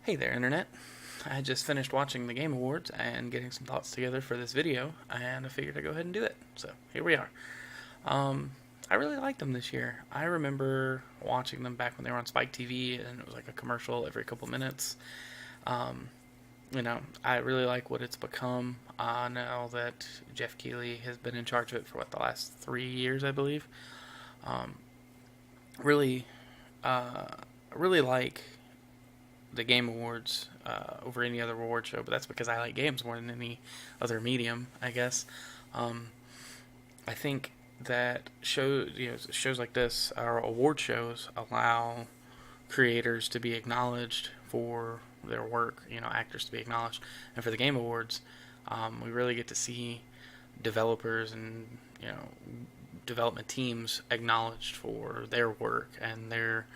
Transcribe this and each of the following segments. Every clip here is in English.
Hey there, Internet. I just finished watching the Game Awards and getting some thoughts together for this video, and I figured I'd go ahead and do it. So, here we are. Um, I really liked them this year. I remember watching them back when they were on Spike TV, and it was like a commercial every couple minutes. Um, I really like what it's become now that Jeff Keighley has been in charge of it for the last 3 years, I believe. Um, really, uh, really like the Game Awards over any other award show, but that's because I like games more than any other medium, I guess. Um, I think that shows like this, or award shows, allow creators to be acknowledged for their work. Actors to be acknowledged, and for the Game Awards, we really get to see developers and development teams acknowledged for their work and their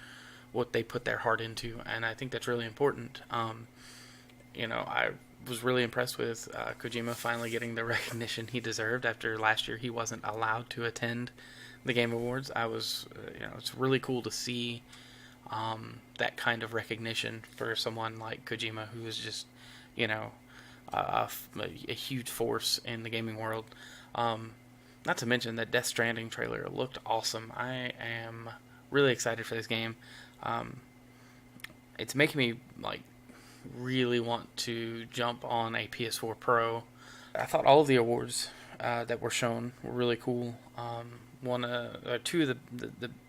what they put their heart into, and I think that's really important. I was really impressed with Kojima finally getting the recognition he deserved after last year he wasn't allowed to attend the Game Awards. It's really cool to see that kind of recognition for someone like Kojima, who is just, a huge force in the gaming world. Not to mention that Death Stranding trailer looked awesome. I am really excited for this game. Um, it's making me really want to jump on a PS4 Pro. I thought all of the awards that were shown were really cool. Two of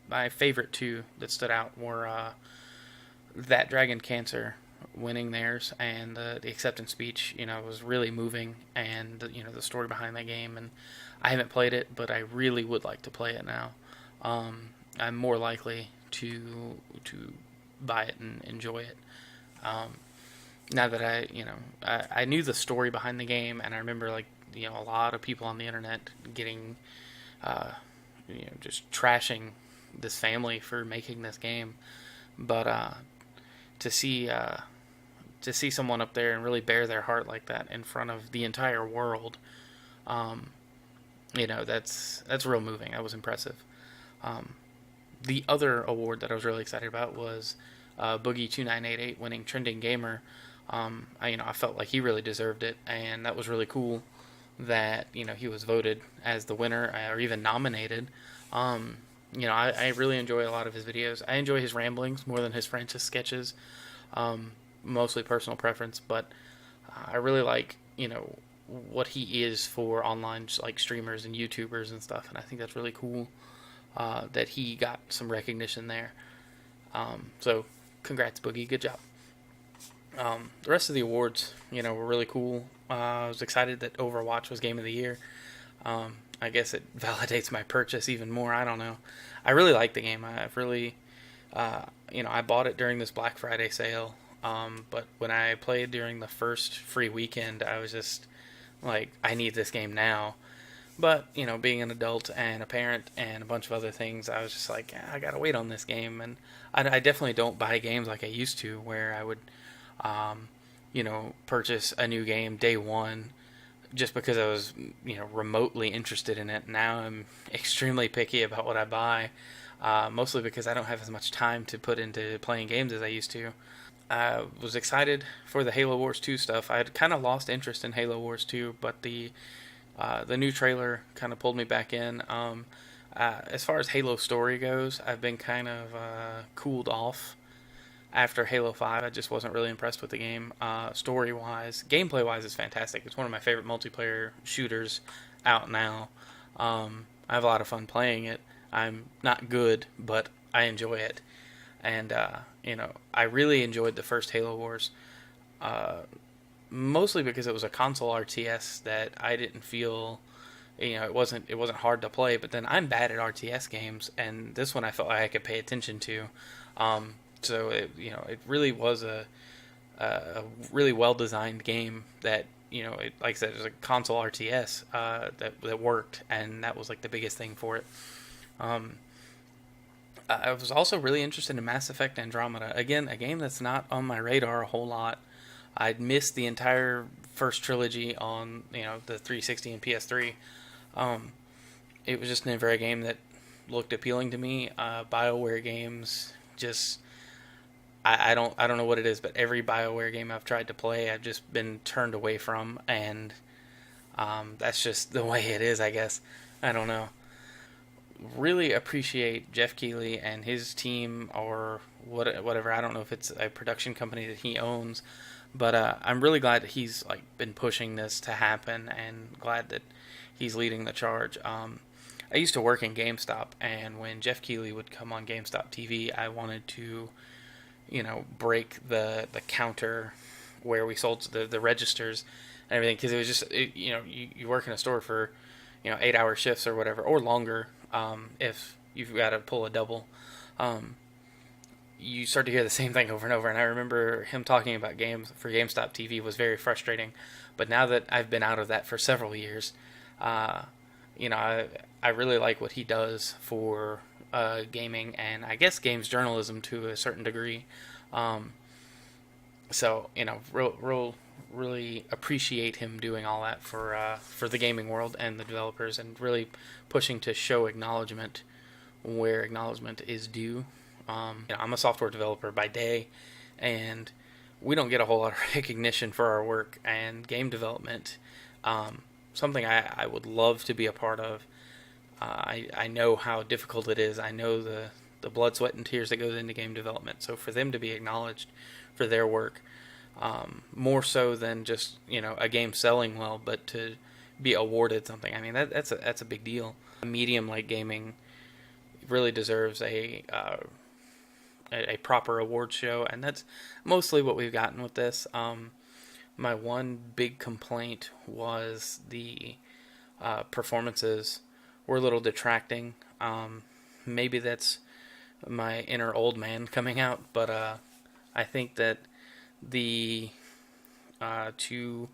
my favorite two that stood out were that Dragon Cancer winning theirs, and the acceptance speech. Was really moving, and the story behind that game. And I haven't played it, but I really would like to play it now. I'm more likely to buy it and enjoy it. Now that I knew the story behind the game, and I remember a lot of people on the internet getting just trashing this family for making this game, but to see someone up there and really bare their heart like that in front of the entire world, that's real moving. That was impressive. The other award that I was really excited about was Boogie2988 winning Trending Gamer. I felt like he really deserved it, and that was really cool that he was voted as the winner or even nominated. I really enjoy a lot of his videos. I enjoy his ramblings more than his Francis sketches, mostly personal preference, but I really like what he is for online streamers and YouTubers and stuff, and I think that's really cool. That he got some recognition there. So, congrats, Boogie. Good job. The rest of the awards, were really cool. I was excited that Overwatch was Game of the Year. I guess it validates my purchase even more. I don't know. I really like the game. I've really, I bought it during this Black Friday sale. But when I played during the first free weekend, I was just like, I need this game now. But, being an adult and a parent and a bunch of other things, I was just like, I gotta wait on this game. And I definitely don't buy games like I used to, where I would, purchase a new game day one just because I was, remotely interested in it. Now I'm extremely picky about what I buy, mostly because I don't have as much time to put into playing games as I used to. I was excited for the Halo Wars 2 stuff. I had kind of lost interest in Halo Wars 2, but the new trailer kind of pulled me back in. As far as Halo story goes, I've been kind of cooled off after Halo 5. I just wasn't really impressed with the game. Story-wise, gameplay-wise, it's fantastic. It's one of my favorite multiplayer shooters out now. I have a lot of fun playing it. I'm not good, but I enjoy it. And, I really enjoyed the first Halo Wars. Mostly because it was a console RTS that I didn't feel, it wasn't hard to play. But then I'm bad at RTS games, and this one I felt like I could pay attention to. So it really was a really well designed game that like I said, it was a console RTS that worked, and that was like the biggest thing for it. I was also really interested in Mass Effect Andromeda. Again, a game that's not on my radar a whole lot. I'd missed the entire first trilogy on the 360 and PS3. It was just never a game that looked appealing to me. BioWare games just I don't know what it is, but every BioWare game I've tried to play, I've just been turned away from, and that's just the way it is, I guess. I don't know. Really appreciate Jeff Keighley and his team, or whatever. I don't know if it's a production company that he owns, but I'm really glad that he's like been pushing this to happen, and glad that he's leading the charge. I used to work in GameStop, and when Jeff Keighley would come on GameStop TV, I wanted to, break the counter where we sold the registers and everything, because it was just you work in a store for 8-hour shifts or whatever, or longer, if you've got to pull a double. um, you start to hear the same thing over and over. And I remember him talking about games for GameStop TV was very frustrating. But now that I've been out of that for several years, uh, I really like what he does for gaming, and I guess games journalism to a certain degree. Um, so really appreciate him doing all that for the gaming world and the developers, and really pushing to show acknowledgement where acknowledgement is due. I'm a software developer by day, and we don't get a whole lot of recognition for our work, and game development, something I would love to be a part of. I know how difficult it is. I know the blood, sweat, and tears that goes into game development. So for them to be acknowledged for their work, more so than just a game selling well, but to be awarded something. I mean, that's a big deal. A medium like gaming really deserves a proper award show, and that's mostly what we've gotten with this. My one big complaint was the performances were a little detracting. Maybe that's my inner old man coming out, but I think that the two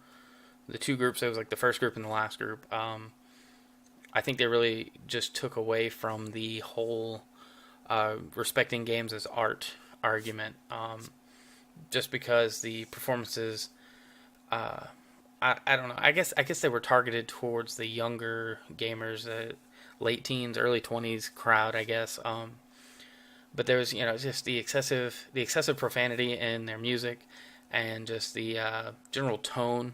groups, it was like the first group and the last group, I think they really just took away from the whole respecting games as art argument, just because the performances, I don't know. I guess they were targeted towards the younger gamers, late teens, early 20s crowd, I guess. But there was just the excessive profanity in their music, and just the general tone,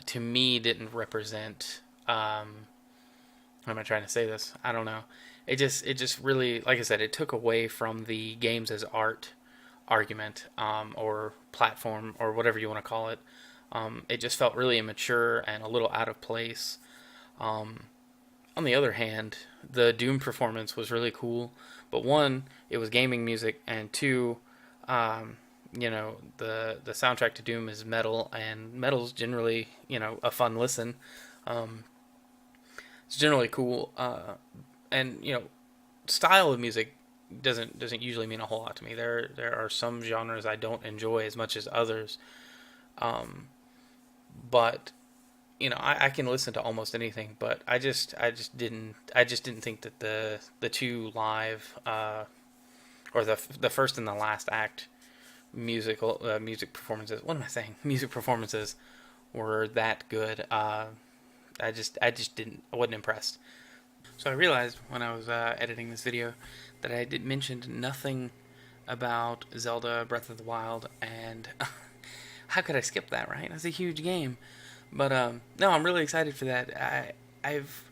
to me, didn't represent. How am I trying to say this? I don't know. It just really, like I said, it took away from the games as art argument, or platform, or whatever you want to call it. It just felt really immature and a little out of place. On the other hand, the Doom performance was really cool. But one, it was gaming music, and two, the soundtrack to Doom is metal, and metal's generally a fun listen. Um, it's generally cool, and style of music doesn't usually mean a whole lot to me. There are some genres I don't enjoy as much as others, but I can listen to almost anything. But I just didn't think that the two live, or the first and the last act music performances. What am I saying? Music performances were that good. I wasn't impressed. So I realized when I was editing this video that I did mentioned nothing about Zelda Breath of the Wild, and how could I skip that, right? That's a huge game. But no, I'm really excited for that. I've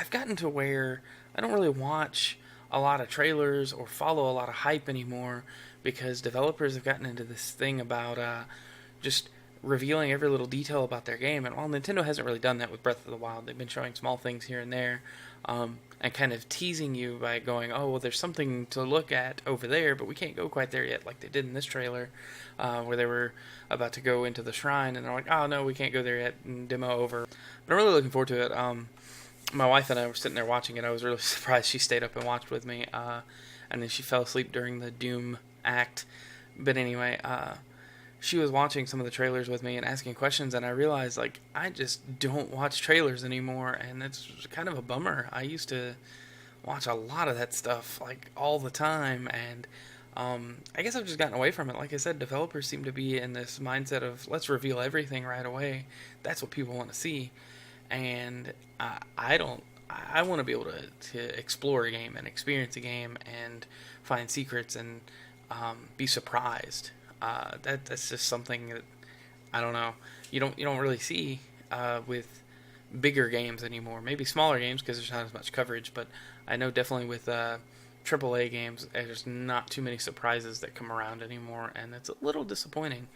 gotten to where I don't really watch a lot of trailers or follow a lot of hype anymore, because developers have gotten into this thing about just revealing every little detail about their game. And while Nintendo hasn't really done that with Breath of the Wild, they've been showing small things here and there, and kind of teasing you by going, oh, well, there's something to look at over there, but we can't go quite there yet, like they did in this trailer, where they were about to go into the shrine, and they're like, oh, no, we can't go there yet, and demo over. But I'm really looking forward to it. My wife and I were sitting there watching it. I was really surprised she stayed up and watched with me, and then she fell asleep during the Doom act. But anyway, she was watching some of the trailers with me and asking questions, and I realized, like, I just don't watch trailers anymore, and it's kind of a bummer. I used to watch a lot of that stuff, like, all the time, and I guess I've just gotten away from it. Like I said, developers seem to be in this mindset of, let's reveal everything right away. That's what people want to see, and I don't. I want to be able to explore a game and experience a game and find secrets, and be surprised. That's just something that I don't know. You don't really see with bigger games anymore. Maybe smaller games because there's not as much coverage. But I know definitely with AAA games, there's not too many surprises that come around anymore, and it's a little disappointing.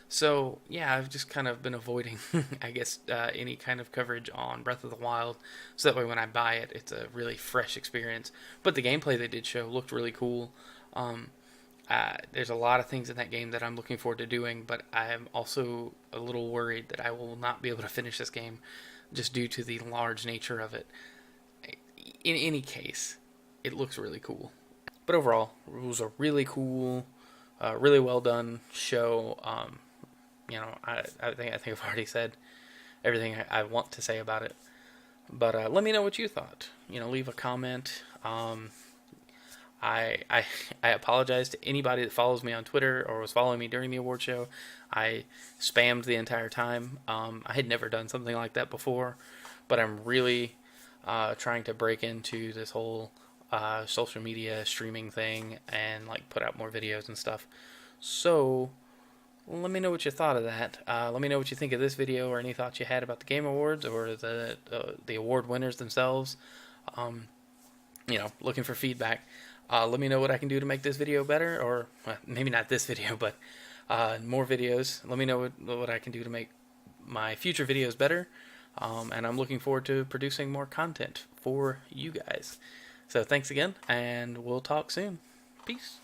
So yeah, I've just kind of been avoiding, I guess, any kind of coverage on Breath of the Wild, so that way when I buy it, it's a really fresh experience. But the gameplay they did show looked really cool. Um, there's a lot of things in that game that I'm looking forward to doing, but I'm also a little worried that I will not be able to finish this game just due to the large nature of it. In any case, it looks really cool. But overall, it was a really cool, really well done show. I think I've already said everything I want to say about it. But let me know what you thought. Leave a comment. I I apologize to anybody that follows me on Twitter or was following me during the award show. I spammed the entire time. I had never done something like that before, but I'm really trying to break into this whole social media streaming thing and like put out more videos and stuff. So let me know what you thought of that. Let me know what you think of this video or any thoughts you had about the Game Awards or the award winners themselves. Looking for feedback. Let me know what I can do to make this video better, or maybe not this video, but more videos. Let me know what I can do to make my future videos better. And I'm looking forward to producing more content for you guys. So thanks again, and we'll talk soon. Peace.